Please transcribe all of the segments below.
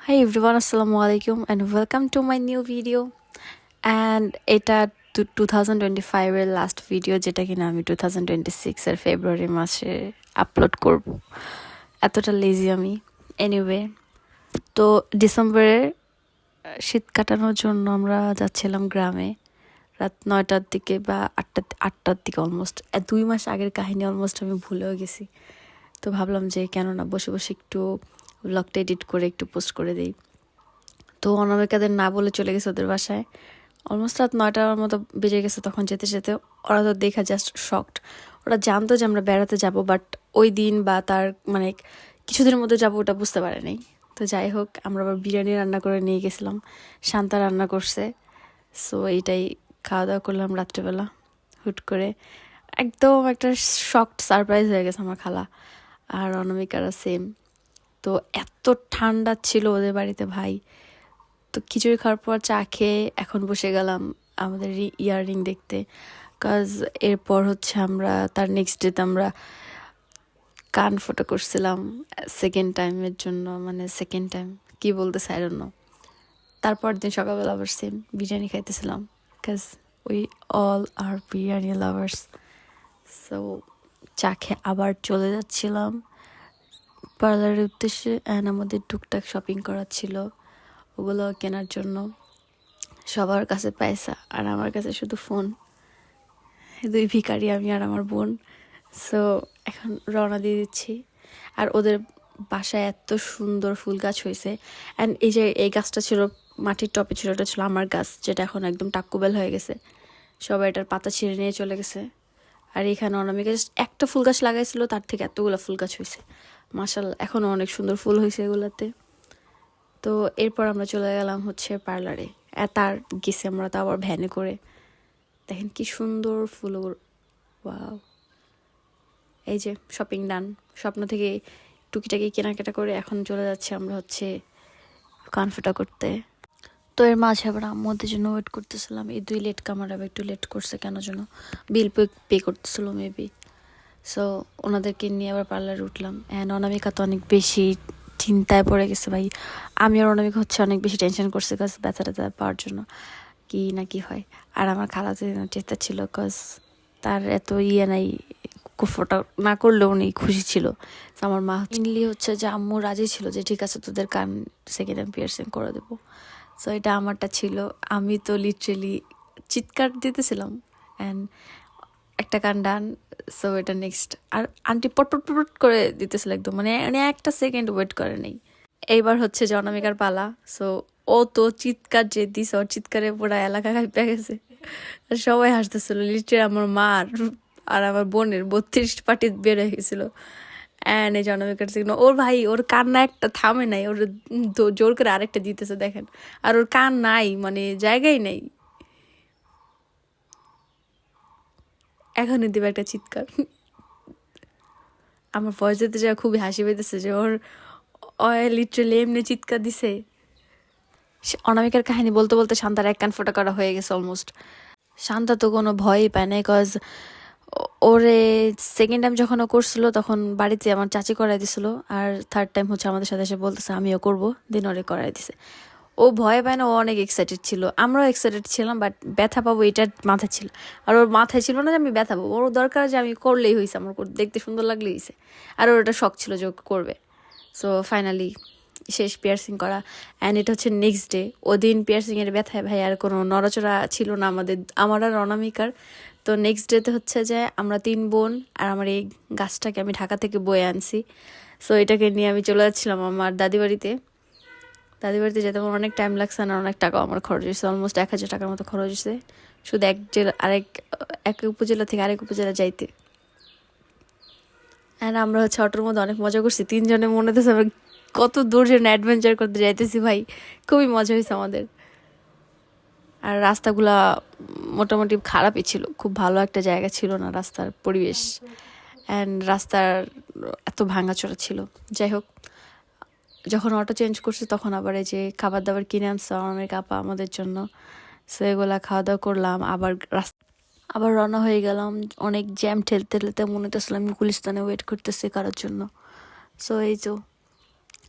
Hi everyone, Assalamualaikum and welcome to my new video. And এটা 2025 এর last video, যেটা কিনা আমি 2026 এর ফেব্রুয়ারি মাসে আপলোড করব। এতটা লেজি আমি। এনিওয়ে, তো ডিসেম্বরে শীত কাটানোর জন্য আমরা যাচ্ছিলাম গ্রামে রাত 9টার দিকে বা আটটার দিকে। অলমোস্ট 2 মাস আগের কাহিনী অলমোস্ট আমি ভুলেও গেছি। তো ভাবলাম যে কেন না বসে বসে একটু ব্লগটা এডিট করে একটু পোস্ট করে দিই। তো অনামিকাদের না বলে চলে গেছে ওদের বাসায়। অলমোস্ট রাত 9টার মতো বেজে গেছে তখন যেতে যেতে। ওরা তো দেখা জাস্ট শকড। ওরা জানতো যে আমরা বেড়াতে যাব, বাট ওই দিন বা তার মানে কিছুদিনের মধ্যে যাবো ওটা বুঝতে পারে নাই। তো যাই হোক, আমরা আবার বিরিয়ানি রান্না করে নিয়ে গেছিলাম, শান্তা রান্না করছে। সো এইটাই খাওয়া দাওয়া করলাম রাত্রেবেলা হুট করে। একদম একটা শকড সারপ্রাইজ হয়ে গেছে আমার খালা আর অনামিকারা সেম। তো এত ঠান্ডা ছিল ওদের বাড়িতে ভাই। তো খিচুড়ি খাওয়ার পর চা খেয়ে এখন বসে গেলাম আমাদের ইয়াররিং দেখতে। কাজ এরপর হচ্ছে আমরা তার নেক্সট ডেতে আমরা কান ফোটা করছিলাম সেকেন্ড টাইমের জন্য, মানে সেকেন্ড টাইম কি বলতেছে আই ডোন্ট নো। তারপর দিন সকালবেলা আবার সেম বিরিয়ানি খাইতেছিলাম, cause we all are biryani lovers. So চা খেয়ে আবার চলে যাচ্ছিলাম পার্লারের উদ্দেশ্যে। অ্যান্ড আমাদের টুকটাক শপিং করার ছিল, ওগুলো কেনার জন্য। সবার কাছে পয়সা আর আমার কাছে শুধু ফোন। দুই ভিখারি আমি আর আমার বোন। সো এখন রওনা দিয়ে দিচ্ছি। আর ওদের বাসায় এত সুন্দর ফুল গাছ হয়েছে। অ্যান্ড এই যে এই গাছটা ছিল মাটির টপে ছিল, ওটা ছিল আমার গাছ, যেটা এখন একদম টাক্কুবেল হয়ে গেছে। সবাই এটার পাতা ছিঁড়ে নিয়ে চলে গেছে। আর এখানে অনামিকা জাস্ট একটা ফুল গাছ লাগাইছিল, তার থেকে এতগুলো ফুল গাছ হয়েছে মাশাআল্লাহ। এখনও অনেক সুন্দর ফুল হয়েছে এগুলাতে। তো এরপর আমরা চলে গেলাম হচ্ছে পার্লারে। তার গেছে আমরা তো আবার ভ্যানে করে। দেখেন কি সুন্দর ফুল। ওয়াও, এই যে শপিং ডান। স্বপ্ন থেকে টুকিটাকি কেনাকাটা করে এখন চলে যাচ্ছে আমরা হচ্ছে কানফোটা করতে। তো এর মাঝে আবার আম্মুদের জন্য ওয়েট করতেছিলাম। এই দুই লেট কামার আবার একটু লেট করছে কেন যেন, বিল পে করতেছিল মেবি। সো ওনাদেরকে নিয়ে আবার পার্লারে উঠলাম। অ্যান্ড অনামিকা তো অনেক বেশি চিন্তায় পড়ে গেছে ভাই। আমি আর অনামিকা হচ্ছে অনেক বেশি টেনশন করছে কাজ ব্যথা ট্যাথা পাওয়ার জন্য কি না কি হয়। আর আমার খালাতে চেষ্টা ছিল, কজ তার এত নাই, কুফোটা না করলেও উনি খুশি ছিল। আমার মা মেনলি হচ্ছে যে আম্মু রাজি ছিল যে ঠিক আছে তোদের কান সেকেন্ড টাইম পিয়ার্সিং করে দেবো। সো এটা আমারটা ছিল। আমি তো লিটারেলি চিৎকার দিতেছিলাম। অ্যান্ড একটা কান ডান। সো এটা নেক্সট। আর আন্টি পট পট পট করে দিতেছিল একদম, মানে একটা সেকেন্ড ওয়েট করে নেই। এইবার হচ্ছে যে অনামিকার পালা। সো ও তো চিৎকার যে দিছে, ওর চিৎকারে পুরো এলাকা কাঁপে গেছে। আর সবাই হাসতেছিল লিটারে। আমার মা আর আমার বোনের 32 পার্টি বের হয়ে গেছিল। অ্যান্ড এই অনামিকার সিগন ওর ভাই, ওর কান্না একটা থামে নাই, ওর জোর করে আরেকটা দিতেছে দেখেন। আর ওর কান নাই, মানে জায়গায় নেই। এখনই দিবে একটা চিৎকার। আমার ভয়েস দিতে যা খুবই হাসি পেতেছে যে ওর লিটারেলি এমনি চিৎকার দিছে। অনামিকার কাহিনী বলতে বলতে শান্তার এক কান ফোটা করা হয়ে গেছে অলমোস্ট। শান্তা তো কোনো ভয়ই পায় না, কজ ওরে সেকেন্ড টাইম যখন ও করছিল তখন বাড়িতে আমার চাচি করাই দিছিল। আর থার্ড টাইম হচ্ছে আমাদের সাথে এসে বলতেছে আমিও করবো, দিন ওরে করাই দিছে। ও ভয় পায় না, ও অনেক এক্সাইটেড ছিল, আমরাও এক্সাইটেড ছিলাম। বাট ব্যথা পাবো এটার মাথায় ছিল। আর ওর মাথায় ছিল না যে আমি ব্যথা পাবো, ওর দরকার যে আমি করলেই হয়েছে, আমার দেখতে সুন্দর লাগলেই হয়েছে। আর ওর ওটা শখ ছিল যে ও করবে। সো ফাইনালি শেষ পিয়ার্সিং করা। অ্যান্ড এটা হচ্ছে নেক্সট ডে। ওদিন পিয়ার্সিংয়ের ব্যথায় ভাই আর কোনো নড়াচড়া ছিল না আমার আর অনামিকার। তো নেক্সট ডেতে হচ্ছে যে আমরা 3 বোন আর আমার এই গাছটাকে আমি ঢাকা থেকে বয়ে আনছি। সো এটাকে নিয়ে আমি চলে যাচ্ছিলাম আমার দাদি বাড়িতে যেতে আমার অনেক টাইম লাগছে না, অনেক টাকাও আমার খরচ হয়েছে। অলমোস্ট 1000 টাকার মতো খরচ হয়েছে শুধু এক উপজেলা থেকে আরেক উপজেলা যাইতে। অ্যান্ড আমরা হচ্ছে অটোর মধ্যে অনেক মজা করছি 3 জনে। মনে হচ্ছে আমরা কত দূর যেন অ্যাডভেঞ্চার করতে যাইতেছি ভাই, খুবই মজা হয়েছে আমাদের। আর রাস্তাগুলা মোটামুটি খারাপই ছিল, খুব ভালো একটা জায়গা ছিল না রাস্তার পরিবেশ। অ্যান্ড রাস্তার এত ভাঙাচোরা ছিল। যাই হোক, যখন অটো চেঞ্জ করছে তখন আবার এই যে খাবার দাবার কিনে আনছে অনেক আপা আমাদের জন্য। সো এগুলা খাওয়া দাওয়া করলাম, আবার রওনা হয়ে গেলাম। অনেক জ্যাম ঠেলতে ঠেলতে মনে হতেছিলাম আমি গুলিস্তানে ওয়েট করতেছি কারোর জন্য। সো এই তো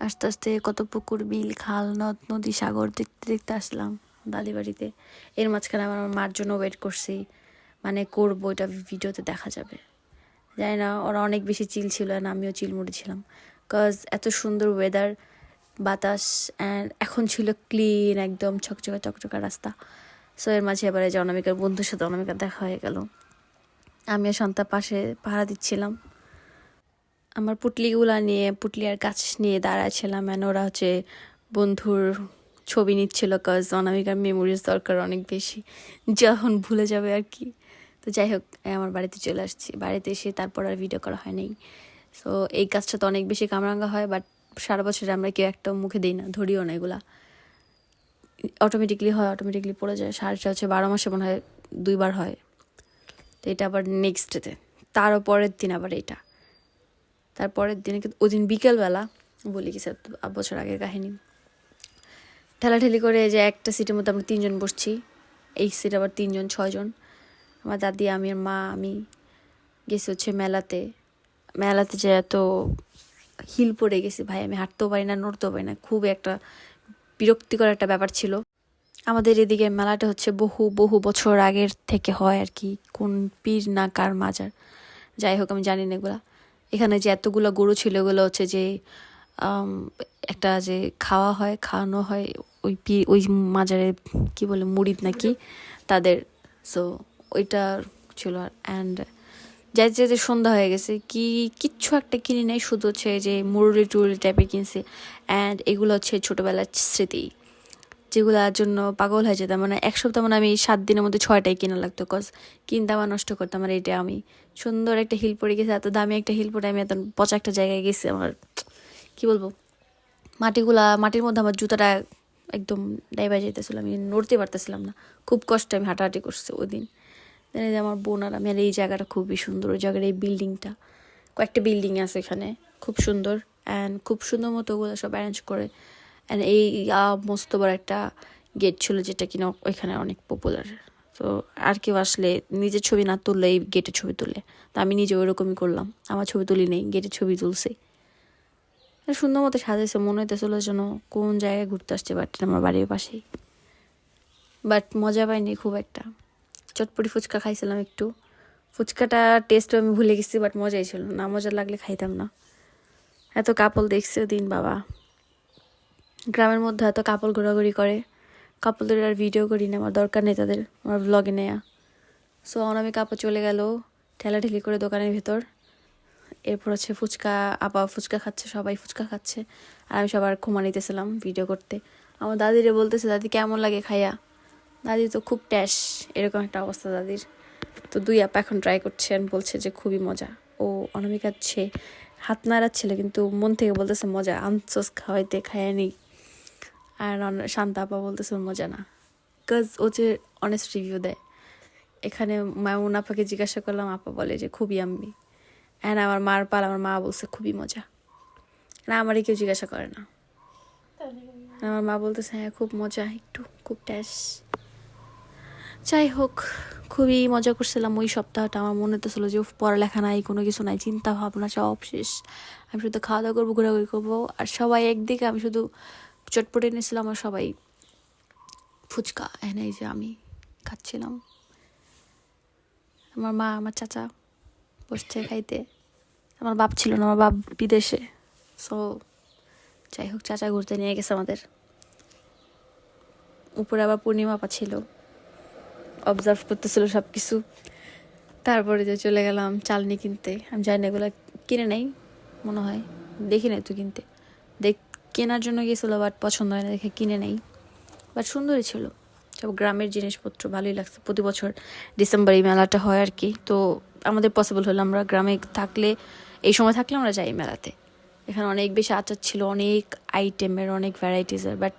আস্তে আস্তে কত পুকুর, বিল, খাল, নদ, নদী, সাগর দেখতে দেখতে আসলাম দাদি বাড়িতে। এর মাঝখানে আমার মার জন্য ওয়েট করছি, মানে করবো, এটা ভিডিওতে দেখা যাবে। জানি না, ওরা অনেক বেশি চিল ছিল আর আমিও চিল মুড়ি ছিলাম, কজ এত সুন্দর ওয়েদার, বাতাস, অ্যান্ড এখন ছিল ক্লিন একদম ছকছকা চকচকা রাস্তা। সো এর মাঝে এবারে যে অনামিকার বন্ধুর সাথে অনামিকার দেখা হয়ে গেল। আমিও শান্তার পাশে পাহারা দিচ্ছিলাম, আমার পুটলিগুলা নিয়ে, পুটলি আর গাছ নিয়ে দাঁড়াচ্ছিলাম, অ্যান্ড ওরা হচ্ছে বন্ধুর ছবি নিচ্ছিল, কজ অনামিকার মেমোরিজ দরকার অনেক বেশি, যখন ভুলে যাবে আর কি। তো যাই হোক, আমার বাড়িতে চলে আসছি, বাড়িতে এসে তারপর আর ভিডিও করা হয় নাই। সো এই গাছটা তো অনেক বেশি কামরাঙ্গা হয়, বাট সারা বছরে আমরা কেউ একটা মুখে দিই না, ধরিও না, এগুলা অটোমেটিকলি হয়, অটোমেটিকলি পড়ে যায়। সারটা হচ্ছে 12 মাসে মনে হয় 2বার হয়। তো এটা আবার নেক্সট ডেতে, তারও পরের দিন আবার এটা, তারপরের দিনে কিন্তু ওই দিন বিকেলবেলা বলি কি স্যার বছর আগের কাহিনী, ঠেলাঠেলি করে যে একটা সিটের মধ্যে আমরা 3জন বসছি, এই সিট আবার 3জন 6জন, আমার দাদি, আমি আর মা, আমি গেছি হচ্ছে মেলাতে। মেলাতে যে এত হিল পড়ে গেছি ভাই, আমি হাঁটতেও পারি না, নড়তেও পারি না, খুব একটা বিরক্তিকর একটা ব্যাপার ছিল। আমাদের এদিকে মেলাটা হচ্ছে বহু বহু বছর আগের থেকে হয় আর কি, কোন পীর না কার মাজার, যাই হোক আমি জানি না এগুলা। এখানে যে এতগুলো গরু ছিল, এগুলো হচ্ছে যে একটা যে খাওয়া হয়, খাওয়ানো হয় ওই ওই মাজারে, কি বলে, মুরিদ নাকি তাদের। সো ওইটা ছিল। অ্যান্ড যাইতে যেতে সন্ধ্যা হয়ে গেছে, কিচ্ছু একটা কিনি নাই, শুধু হচ্ছে যে মুরুলি টুরুলি টাইপের কিনছি। অ্যান্ড এগুলো হচ্ছে ছোটোবেলার স্মৃতি, যেগুলোর জন্য পাগল হয়ে যেতাম, মানে এক সপ্তাহ, মানে আমি 7 দিনের মধ্যে 6টাই কেনা লাগতো, কজ কিনতাম আর নষ্ট করতাম। আর এটা আমি সুন্দর একটা হিল পরে গেছি, এত দামি একটা হিল পরে আমি এত পচা একটা জায়গায় গেছি, আমার কি বলবো, মাটির মধ্যে আমার জুতাটা একদম ডাইবাই যেতেছিল, আমি নড়তে পারতেছিলাম না, খুব কষ্টে আমি হাঁটাহাঁটি করছি ওই দিন। যে আমার বোন আর আমি, আর এই জায়গাটা খুবই সুন্দর, ওই জায়গার এই বিল্ডিংটা, কয়েকটা বিল্ডিং আছে এখানে, খুব সুন্দর। অ্যান্ড খুব সুন্দর মতো ওগুলো সব অ্যারেঞ্জ করে। অ্যান্ড এই মস্ত বড় একটা গেট ছিল, যেটা কিনা ওইখানে অনেক পপুলার। তো আর কেউ আসলে নিজের ছবি না তুললে এই গেটের ছবি তুলে, তো আমি নিজে ওইরকমই করলাম, আমার ছবি তুলি নেই, গেটের ছবি তুলছি। সুন্দর মতো সাজাইছে, মনে হইতেছিল যেন কোন জায়গায় ঘুরতে আসছে, বাট আমার বাড়ির পাশেই। বাট মজা পাইনি খুব একটা। চটপটি ফুচকা খাইছিলাম একটু, ফুচকাটা টেস্ট আমি ভুলে গেছি, বাট মজাই ছিল, না মজা লাগলে খাইতাম না। এত কাপল দেখছে দিন বাবা, গ্রামের মধ্যে এত কাপল ঘোরাঘুরি করে, কাপলদের আর ভিডিও করি না, আমার দরকার নেই তাদের আমার ব্লগে নেয়া। সো অনামিক আপা চলে গেল ঠেলাঠেলি করে দোকানের ভেতর। এরপর হচ্ছে ফুচকা, আপা ফুচকা খাচ্ছে, সবাই ফুচকা খাচ্ছে, আর আমি সবার ক্ষমা নিতেছিলাম ভিডিও করতে। আমার দাদিরে বলতেছে, দাদি কেমন লাগে খাইয়া, দাদি তো খুব ট্যাশ, এরকম একটা অবস্থা দাদির। তো 2 আপা এখন ট্রাই করছেন, বলছে যে খুবই মজা। ও অনামিকা হচ্ছে হাত নাড়াচ্ছিল, কিন্তু মন থেকে বলতেছে মজা, আনসোস খাওয়াইতে খাইয়া নেই। আর শান্তা আপা বলতেছে মজা না, বিকজ ও যে অনেস্ট রিভিউ দেয়। এখানে মামুন আপাকে জিজ্ঞাসা করলাম, আপা বলে যে খুবই আম্মি। অ্যান্ড আমার মার পাল, আমার মা বলছে খুবই মজা, না আমারই কেউ জিজ্ঞাসা করে না। আমার মা বলতেছে হ্যাঁ খুব মজা, একটু খুব ট্যাস। যাই হোক, খুবই মজা করছিলাম ওই সপ্তাহটা। আমার মনে হতেছিল যে পড়ালেখা নাই, কোনো কিছু নাই, চিন্তা ভাবনা সব শেষ, আমি শুধু খাওয়া দাওয়া করবো, ঘোরাঘুরি করবো। আর সবাই একদিকে, আমি শুধু চটপটে নিয়েছিলাম, আর সবাই ফুচকা এনে যে আমি খাচ্ছিলাম। আমার মা, আমার চাচা বসছে খাইতে, আমার বাপ ছিল না, আমার বাপ বিদেশে। সো যাই হোক, চাচা ঘুরতে নিয়ে গেছে আমাদের। উপরে আবার পূর্ণিমা আপা ছিল, অবজার্ভ করতেছিল সব কিছু। তারপরে যে চলে গেলাম চালনি কিনতে, আমি জানি না এগুলো কিনে নেই, মনে হয় দেখি নাই তো কিনতে, কেনার জন্য গেছিলো, বাট পছন্দ হয় না দেখে কিনে নেই। বাট সুন্দরই ছিল, সব গ্রামের জিনিসপত্র ভালোই লাগছে। প্রতি বছর ডিসেম্বর এই মেলাটা হয় আর কি, তো আমাদের পসিবল হলো, আমরা গ্রামে থাকলে, এই সময় থাকলে আমরা যাই মেলাতে। এখানে অনেক বেশি আচার ছিল, অনেক আইটেমের, অনেক ভ্যারাইটিসের, বাট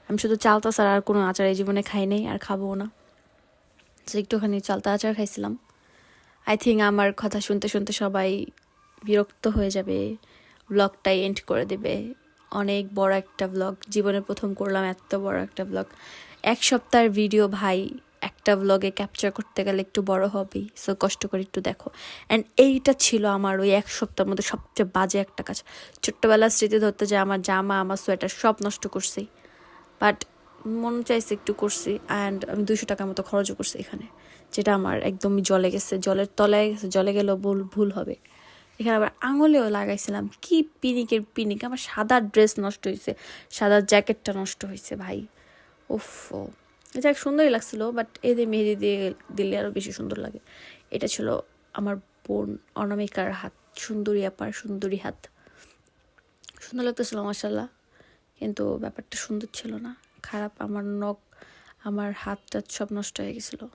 আমি শুধু চালতা ছাড়া আর কোনো আচার এই জীবনে খাই নেই, আর খাবো না। তো একটুখানি চালতা আচার খাইছিলাম। আই থিঙ্ক আমার কথা শুনতে শুনতে সবাই বিরক্ত হয়ে যাবে, ব্লগটাই এন্ড করে দেবে। অনেক বড় একটা ব্লগ, জীবনের প্রথম করলাম এত বড় একটা ব্লগ, 1 সপ্তাহের ভিডিও ভাই, একটা ব্লগে ক্যাপচার করতে গেলে একটু বড় হবেই, সো কষ্ট করে একটু দেখো। অ্যান্ড এইটা ছিল আমার ওই এক সপ্তাহের মধ্যে সবচেয়ে বাজে একটা কাজ। ছোট্টবেলার স্মৃতি ধরতে যে আমার জামা আমার সোয়েটার সব নষ্ট করছি, বাট মন চাইছে একটু করছি। অ্যান্ড আমি 200 টাকার মতো খরচও করছি এখানে, যেটা আমার একদমই জলে গেছে, জলের তলায় গেছে। জলে গেলেও ভুল হবে। এখানে আবার আঙুলেও লাগাইছিলাম, কি পিনিকের পিনিক। আমার সাদা ড্রেস নষ্ট হয়েছে, সাদা জ্যাকেটটা নষ্ট হয়েছে ভাই। উফ, এটা সুন্দরই লাগছিল, বাট এদের মেহেদি দিয়ে দিলে আরও বেশি সুন্দর লাগে। এটা ছিল আমার বোন অনামিকার হাত, সুন্দরী আপার সুন্দরী হাত। সুন্দর লাগতেছিল মাশাআল্লাহ, কিন্তু ব্যাপারটা সুন্দর ছিল না, খারাপ। আমার নখ, আমার হাতটা সব নষ্ট হয়ে গেছিলো।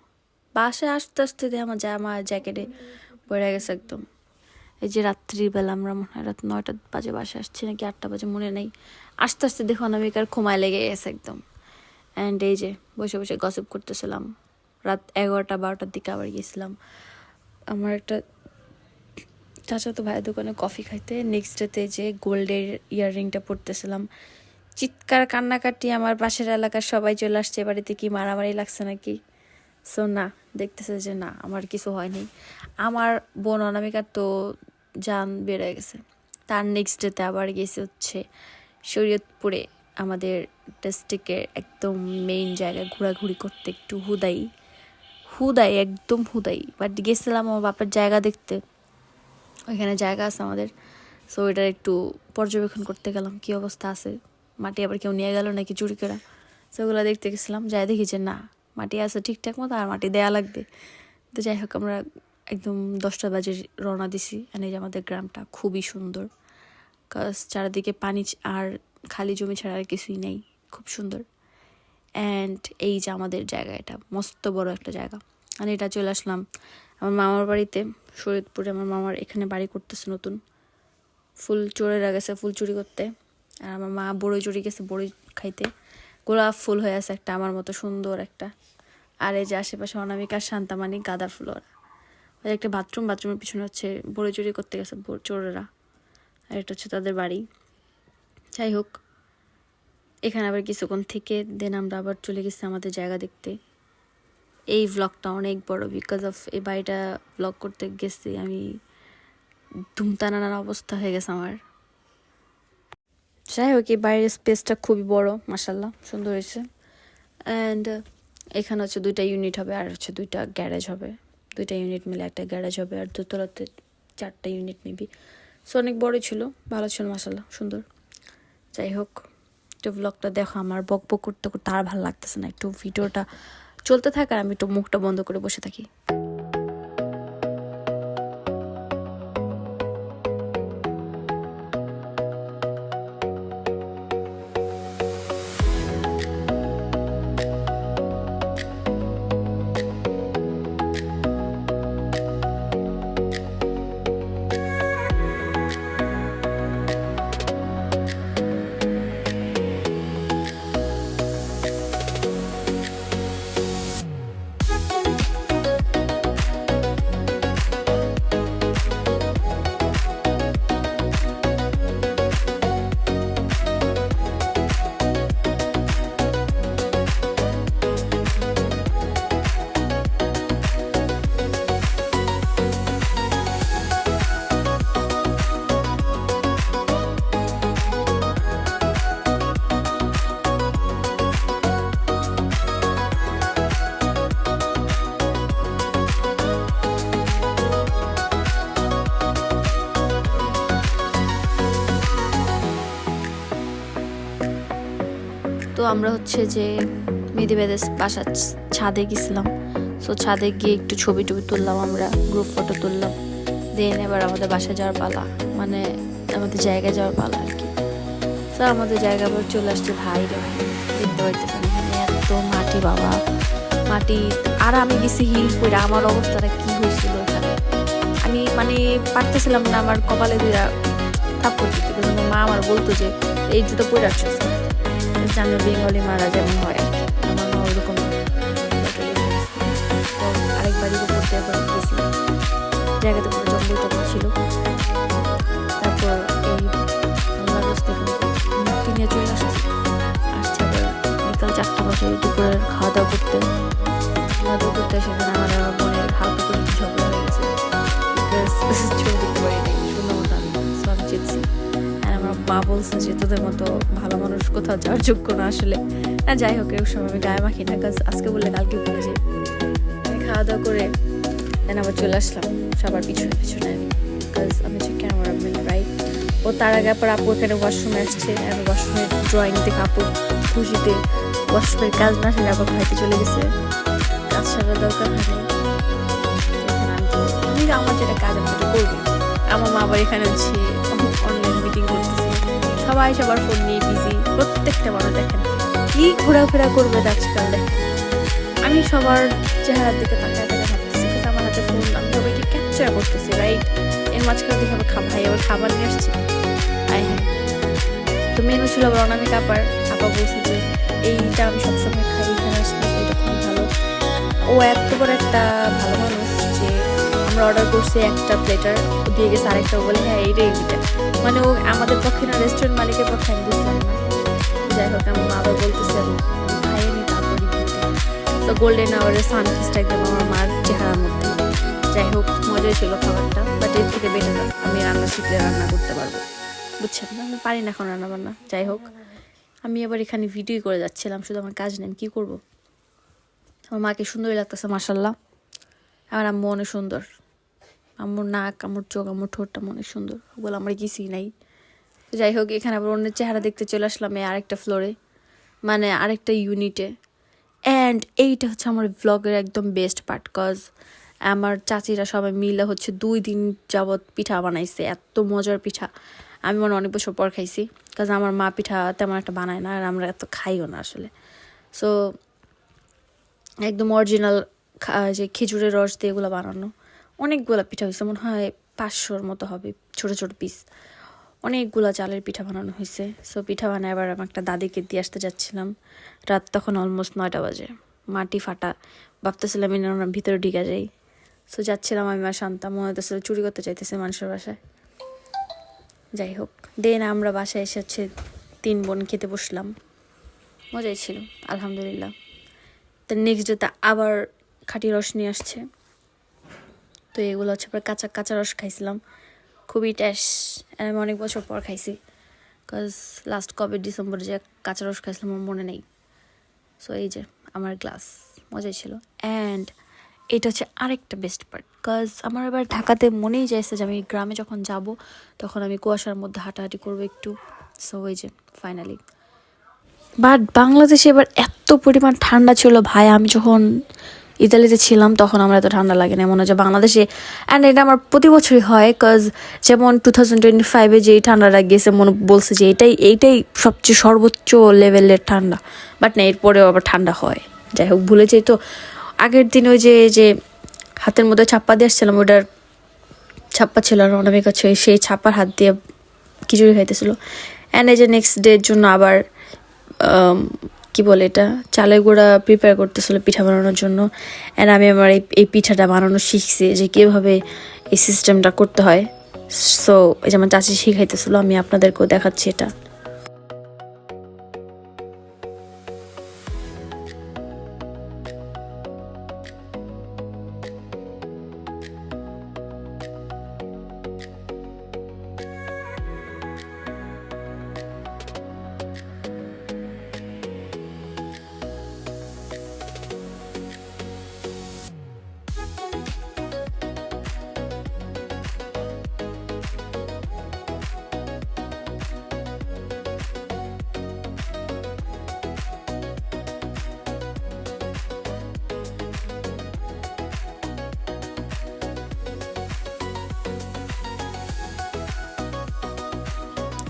বাসায় আসতে আসতে দিয়ে আমার জামা জ্যাকেটে পড়ে গেছে একদম। এই যে রাত্রিবেলা আমরা মনে হয় রাত 9টা বাজে বাসায় আসছি, নাকি 8টা বাজে মনে নেই। আস্তে আস্তে দেখো অনামিকার ঘুমায় লেগে গেছে একদম। অ্যান্ড এই যে বসে বসে গসিপ করতেছিলাম। রাত 11টা 12টার দিকে আবার গেছিলাম আমার একটা চাচাতো ভাইয়ের দোকানে কফি খাইতে। নেক্সট ডেতে যে গোল্ডের ইয়াররিংটা পরতেছিলাম, চিৎকার কান্নাকাটি। আমার পাশের এলাকার সবাই চলে আসছে, বাড়িতে কি মারামারি লাগছে নাকি। সো না, দেখতেছে যে না, আমার কিছু হয়নি। আমার বোন অনামিকার তো জান বেড়ে গেছে। তার নেক্সট ডেতে আবার গেছে হচ্ছে শরীয়তপুরে, আমাদের ডিস্ট্রিক্টের একদম মেইন জায়গায় ঘোরাঘুরি করতে, একটু হুদাই একদম হুদাই। বাট গেছিলাম আমার বাপের জায়গা দেখতে, ওইখানে জায়গা আছে আমাদের। সো এটার একটু পর্যবেক্ষণ করতে গেলাম, কি অবস্থা আছে, মাটি আবার কেউ নিয়ে গেল নাকি চুরি করা। সেগুলো দেখতে গেছিলাম, যাই দেখি যে না, মাটি আছে ঠিকঠাক মতো, আর মাটি দেয়া লাগবে। তো যাই হোক, আমরা একদম 10টা বাজে রওনা দিছি। এই যে আমাদের গ্রামটা খুবই সুন্দর, কাজ চারিদিকে পানি আর খালি জমি ছাড়া আর কিছুই নেই, খুব সুন্দর। অ্যান্ড এই যে আমাদের জায়গা, এটা মস্ত বড় একটা জায়গা। আর এটা চলে আসলাম আমার মামার বাড়িতে, শরীয়তপুরে। আমার মামার এখানে বাড়ি করতেছে নতুন, ফুল চোরেরা গেছে ফুল চুরি করতে। আর আমার মা বড়ই চুরি গেছে বড়ই খাইতে। গোলাপ ফুল হয়ে আছে একটা আমার মতো সুন্দর একটা। আর এই যে আশেপাশে অনামিকা শান্তামানি গাঁদা ফুল। ওরা ওই একটা বাথরুমের পিছনে হচ্ছে বড়ই চুরি করতে গেছে চোরেরা, আর এটা হচ্ছে তাদের বাড়ি। যাই হোক, এখানে আবার কিছুক্ষণ থেকে দেন আমরা আবার চলে গেছি আমাদের জায়গা দেখতে। এই ভ্লগটা অনেক বড়, বিকজ অফ এই বাড়িটা ভ্লগ করতে গেছি আমি, ধুমতানানার অবস্থা হয়ে গেছে আমার। যাই হোক, এই বাইরের স্পেসটা খুবই বড়, মাশাল্লাহ সুন্দর হয়েছে। অ্যান্ড এখানে হচ্ছে 2টা ইউনিট হবে, আর হচ্ছে 2টা গ্যারেজ হবে। 2টা ইউনিট মিলে একটা গ্যারেজ হবে, আর দোতলাতে 4টা ইউনিট মেবি। সো অনেক বড় ছিল, ভালো ছিল মাশাল্লাহ, সুন্দর। যাই হোক, একটু ব্লগটা দেখো। আমার বক করতে করতে আর ভালো লাগতেছে না, একটু ভিডিওটা চলতে থাকে আর আমি একটু মুখটা বন্ধ করে বসে থাকি। তো আমরা হচ্ছে যে মেহেদিবাদের বাসার ছাদে গেছিলাম। সো ছাদে গিয়ে একটু ছবি টবি তুললাম, আমরা গ্রুপ ফটো তুললাম। দেন এবার আমাদের বাসায় যাওয়ার পালা, মানে আমাদের জায়গায় যাওয়ার পালা আর কি। তো আমাদের জায়গা আবার চলে আসছে। ভাই রে ভাই, দেখতে পাইতেছেন এখানে এত মাটি, বাবা মাটি। আর আমি গেছি হিল পরে, আমার অবস্থাটা কি হয়েছিল এখানে, আমি মানে পারতেছিলাম না আমার কপালে দিয়া থাপ্পড় দিতে। কিন্তু আমার মা আমার বলতো যে এই জুতো পরে আসছে, জানো বেঙ্গলি মারা যেমন হয় আর কি, আমার মা ওইরকম। তো আরেকবারই করতে একবার গেছিলাম, জায়গাতে পুরো জঙ্গল টঙ্গল ছিল। তারপর এই মুক্তি নিয়ে চলে আসছে আবার বিকাল 4টা বাজে দুপুরের খাওয়া দাওয়া করতে। খাওয়া তো সেখানে আমার বোনের হালকা করে ঝগড়া হয়ে গেছে, বিকজ ছবি দিতে পারিনি সুন্দর মতো আমি, সো আমি জিতছি। আর আমার মা বলছে যে তোদের মতো ভালো মানুষ কোথাও যাওয়ার যোগ্য না আসলে। আর যাই হোক এরকম সময় আমি গায়ে মাখি না, কাজ আজকে বললে কালকে ভুলে যাই। আমি খাওয়া দাওয়া করে দেন আবার চলে আসলাম সবার পিছনে পিছনে আমি, কাজ আমি হচ্ছে ক্যামেরাম্যান রাইট। ও তার আগে পর আপু এখানে ওয়াশরুমে আসছে, আমি ওয়াশরুমে ড্রয়িং দেখে আপু খুশিতে ওয়াশরুমের কাজ না সেটা আবার খাইতে চলে গেছে। কাজ সারা দরকার নেই, আমি আমার যেটা কাজ আমি সেটা করবো। আমার মা আবার এখানে হচ্ছে অনলাইন মিটিং করতেছে, সবাই সবার ফোন নিয়ে বিজি, প্রত্যেকটা মানুষ দেখেন কি ঘোরাফেরা করবে আজকাল দেখেন। আমি সবার চেহারার দিকে তাকায় ভাবতেছি, আমার হাতে ফোন, আমি সবাইকে ক্যাপচার করতেছি রাইট। এর মাঝখানে দেখে আবার ভাই আবার খাবার নিয়ে আসছে, আয় হ্যাঁ। তো মেনু ছিল আবার অনামিক আপার, আপা বলছে যে এইটা আমি সবসময় খাই, এখানে আসলে এটা খুব ভালো। ও এত বড় একটা ভালো মানুষ যে আমরা অর্ডার করছি একটা প্লেটার, ও দিয়ে গেছে আরেকটা, বলে হ্যাঁ এইটাই এইটা, মানে ও আমাদের পক্ষে না রেস্টুরেন্ট মালিকের পক্ষে আমি বুঝলাম না। যাই হোক আমার মা আবার বলতেছে খাইয়ে নি তারপরে তো গোল্ডেন আওয়ারের সানকিসটা একদম আমার মার চেহারার মধ্যে। যাই হোক মজাই ছিল খাবারটা, বাট এর থেকে বেটার আমি রান্না শিখলে রান্না করতে পারবো, বুঝছেন না, আমি পারি না এখন রান্না বান্না। যাই হোক আমি আবার এখানে ভিডিও করে যাচ্ছিলাম, শুধু আমার কাজ নেই, কী করবো। আমার মাকে সুন্দরই লাগতেছে মাশাল্লাহ, আমার আম্মু অনেক সুন্দর, আম্মুর নাক, আম্মুর চোখ, আম্মুর ঠোঁটটা অনেক সুন্দর, ওগুলো আমার কিছুই নাই। যাই হোক এখানে আবার অন্যের চেহারা দেখতে চলে আসলাম এই আরেকটা ফ্লোরে, মানে আরেকটা ইউনিটে। অ্যান্ড এইটা হচ্ছে আমার ভ্লগের একদম বেস্ট পার্ট, কজ আমার চাচিরা সবাই মিলে হচ্ছে 2 দিন যাবৎ পিঠা বানাইছে, এত মজার পিঠা আমি মনে অনেক বছর পর খাইছি, কাজ আমার মা পিঠা তেমন একটা বানায় না আর আমরা এত খাইও না আসলে। সো একদম অরিজিনাল যে খেজুরের রস দিয়ে এগুলো বানানো, অনেকগুলো পিঠা হয়েছে, মনে হয় 500-র মতো হবে, ছোটো ছোটো পিস, অনেকগুলো চালের পিঠা বানানো হয়েছে। সো পিঠা বানায় আবার আমি একটা দাদিকে দিয়ে আসতে যাচ্ছিলাম, রাত তখন অলমোস্ট 9টা বাজে, মাটি ফাটা, ভাবতেছিলাম আমি ভিতরে ঢিকা যাই। সো যাচ্ছিলাম আমি আর শান্তা, মনে হতেছিল চুরি করতে চাইতেছে মানুষের বাসায়। যাই হোক দেন আমরা বাসায় এসে হচ্ছে 3 বোন খেতে বসলাম, মজাই ছিল আলহামদুলিল্লাহ। তার নেক্সট ডেতে আবার খাঁটি রস নিয়ে আসছে, তো এগুলো হচ্ছে কাঁচা কাঁচা রস খাইছিলাম, খুবই টেস্ট, আমি অনেক বছর পর খাইছি, কজ লাস্ট কবে ডিসেম্বরে যে কাঁচা রস খাইছিলাম আমার মনে নেই। সো এই যে আমার গ্লাস, মজাই ছিল। অ্যান্ড এটা হচ্ছে আরেকটা বেস্ট পার্ট, কজ আমার এবার ঢাকাতে মনেই যাইছে যে আমি গ্রামে যখন যাব তখন আমি কুয়াশার মধ্যে হাঁটাহাঁটি করবো একটু। সো এই যে ফাইনালি, বাট বাংলাদেশে এবার এত পরিমাণ ঠান্ডা ছিল ভাই, আমি যখন ইতালিতে ছিলাম তখন আমার এত ঠান্ডা লাগে না মনে হয় বাংলাদেশে। অ্যান্ড এটা আমার প্রতি বছরই হয়, কজ যেমন 2025-এ যেই ঠান্ডাটা গেছে মনে বলছে যে এইটাই সবচেয়ে সর্বোচ্চ লেভেলের ঠান্ডা, বাট না এরপরেও আবার ঠান্ডা হয়। যাই হোক ভুলে যাই। তো আগের দিন ওই যে হাতের মধ্যে ছাপ্পা দিয়ে আসছিলাম, ওটার ছাপ্পা ছিল আর অনেক কাছে, সেই ছাপ্পার হাত দিয়ে খিচুড়ি খাইতেছিল। অ্যান্ড এই যে নেক্সট ডের জন্য আবার কি বলে এটা চালের গুঁড়া প্রিপেয়ার করতেছিল পিঠা বানানোর জন্য। অ্যান্ড আমি আমার এই পিঠাটা বানানো শিখছি যে কীভাবে এই সিস্টেমটা করতে হয়। সো এই যে আমার চাচি শিখাইতেছিল, আমি আপনাদেরকেও দেখাচ্ছি এটা।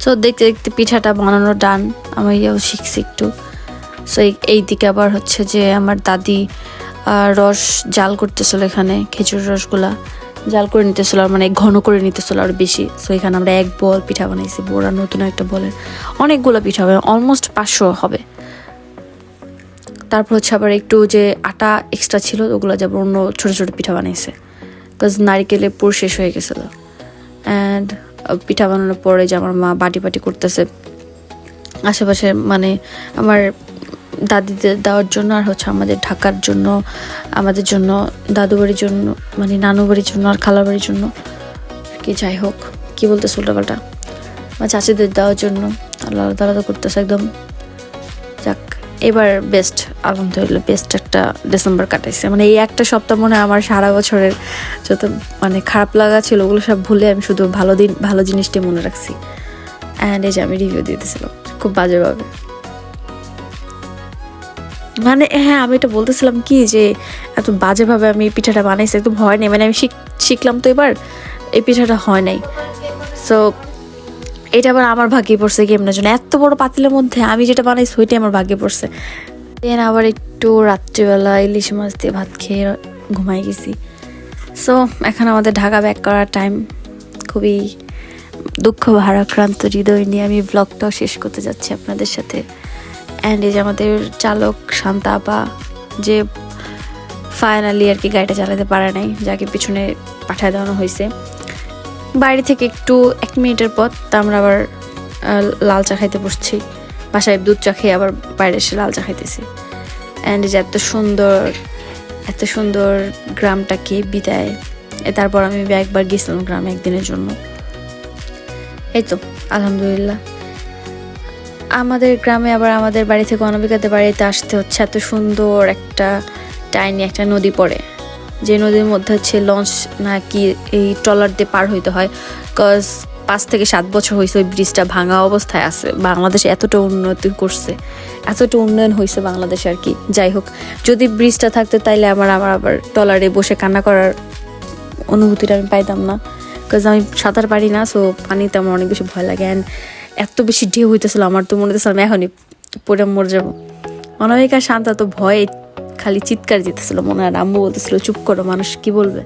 সো দেখতে দেখতে পিঠাটা বানানো ডান, আমি ইয়েও শিখছি একটু। সো এই দিকে আবার হচ্ছে যে আমার দাদি রস জাল করতেছিল, এখানে খেজুর রসগুলা জাল করে নিতেছিল, মানে ঘন করে নিতেছিল আর বেশি। সো এখানে আমরা 1 বল পিঠা বানাইছি, বড়া নতুন একটা বলের অনেকগুলো পিঠা হবে, অলমোস্ট 500 হবে। তারপর হচ্ছে আবার একটু যে আটা এক্সট্রা ছিল ওগুলো যাবার অন্য ছোটো ছোটো পিঠা বানাইছে, বিকজ নারিকেলের পুর শেষ হয়ে গেছিলো। অ্যান্ড পিঠা বানানোর পরে যে আমার মা বাটি করতেছে আশেপাশে, মানে আমার দাদিদের দেওয়ার জন্য, আর হচ্ছে আমাদের ঢাকার জন্য, আমাদের জন্য, দাদু বাড়ির জন্য, মানে নানু বাড়ির জন্য আর খালার বাড়ির জন্য কি। যাই হোক, কী বলতেছে উল্টাপাল্টা। আমার চাচিদের দেওয়ার জন্য আলাদা আলাদা করতেছে একদম। যাক, এবার বেস্ট, আলহামদুলিল্লাহ বেস্ট একটা ডিসেম্বর কাটাইছে। মানে এই একটা সপ্তাহ মনে হয় আমার সারা বছরের যত মানে খারাপ লাগা ছিল ওগুলো সব ভুলে আমি শুধু ভালো জিনিসটাই মনে রাখছি। অ্যান্ড এই যে আমি রিভিউ দিয়ে দিয়েছিলাম খুব বাজেভাবে। মানে হ্যাঁ, আমি এটা বলতেছিলাম কি যে এত বাজেভাবে আমি এই পিঠাটা বানাইছি, একদম হয় নাই। মানে আমি শিখলাম তো এবার, এই পিঠাটা হয় নাই। সো এটা আবার আমার ভাগ্যে পড়ছে কেমনের জন্য, এত বড় পাতিলের মধ্যে আমি যেটা বানাইছি ওইটাই আমার ভাগ্যে পড়ছে। দেন আবার একটু রাত্রিবেলা ইলিশ মাছ দিয়ে ভাত খেয়ে ঘুমাই গেছি। সো এখন আমাদের ঢাকা ব্যাক করার টাইম। খুবই দুঃখ ভারাক্রান্ত হৃদয় নিয়ে আমি ব্লগটাও শেষ করতে যাচ্ছি আপনাদের সাথে। অ্যান্ড এই যে আমাদের চালক শান্তা আপা, যে ফাইনালি আর কি গাড়িটা চালাতে পারে নাই, যাকে পিছনে পাঠিয়ে দেওয়ানো হয়েছে বাড়ি থেকে একটু 1 মিনিটের পথ। তা আমরা আবার লাল চা খাইতে বসছি, বাসায় দুধ চা খেয়ে আবার বাইরে এসে লাল চা খাইতেছি। অ্যান্ড যে এত সুন্দর গ্রামটাকে বিদায়। তারপর আমি একবার গেছিলাম গ্রামে একদিনের জন্য। এই তো আলহামদুলিল্লাহ আমাদের গ্রামে আবার আমাদের বাড়ি থেকে অনামিকাদের বাড়িতে আসতে হচ্ছে। এত সুন্দর একটা টাইনি একটা নদী পড়ে, যে নদীর মধ্যে হচ্ছে লঞ্চ নাকি এই ট্রলার দিয়ে পার হইতে হয়। কজ 5 থেকে 7 বছর হয়েছে ওই ব্রিজটা ভাঙা অবস্থায় আছে। বাংলাদেশে এতটা উন্নতি করছে, এতটা উন্নয়ন হয়েছে বাংলাদেশে আর কি। যাই হোক, যদি ব্রিজটা থাকতো তাইলে আমার আবার ট্রলারে বসে কান্না করার অনুভূতিটা আমি পাইতাম না। কজ আমি সাঁতার পারি না, সো পানিতে আমার অনেক বেশি ভয় লাগে। অ্যান্ড এত বেশি ঢেউ হইতেছিল, আমার তো মনে হতেছিল আমি এখনই পড়ে মরে যাবো। অনামিকা শান্তা তো ভয়ে খালি চিৎকার দিতেছিল মনে হয়। আম্মু বলতেছিল চুপ করো, মানুষ কি বলবে।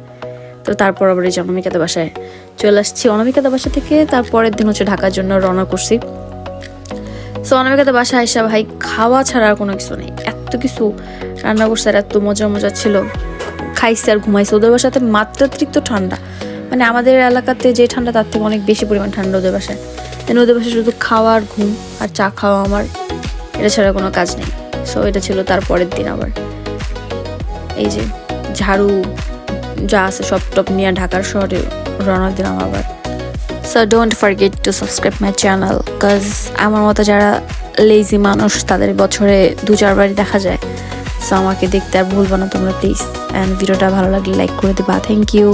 তো তারপর আবার এই যে অনামিকাদের বাসায় চলে আসছি। অনামিকাদের বাসা থেকে তারপরের দিন হচ্ছে ঢাকার জন্য রওনা করছি। সো অনামিকাদের বাসায় এসে ভাই খাওয়া ছাড়া আর কোনো কিছু নেই, এত কিছু রান্না করছে আর এত মজার ছিল। খাইছে আর ঘুমাইছে। ওদের বাসাতে মাত্রাতিরিক্ত ঠান্ডা, মানে আমাদের এলাকাতে যে ঠান্ডা তার থেকে অনেক বেশি পরিমাণ ঠান্ডা ওদের বাসায়। ওদের বাসায় শুধু খাওয়া আর ঘুম আর চা খাওয়া, আমার এটা ছাড়া কোনো কাজ নেই। সো এটা ছিল তারপরের দিন। আবার এই যে ঝাড়ু যা আছে সব টপ নিয়ে ঢাকার শহরে রওনা দিলাম আবার। So don't forget to subscribe my channel, cause আমার মতো যারা লেজি মানুষ তাদের বছরে 2-4 বারই দেখা যায়। সো আমাকে দেখতে আর ভুলবো না তোমরা প্লিজ। অ্যান্ড ভিডিওটা ভালো লাগলে লাইক করে দিবা। Thank you.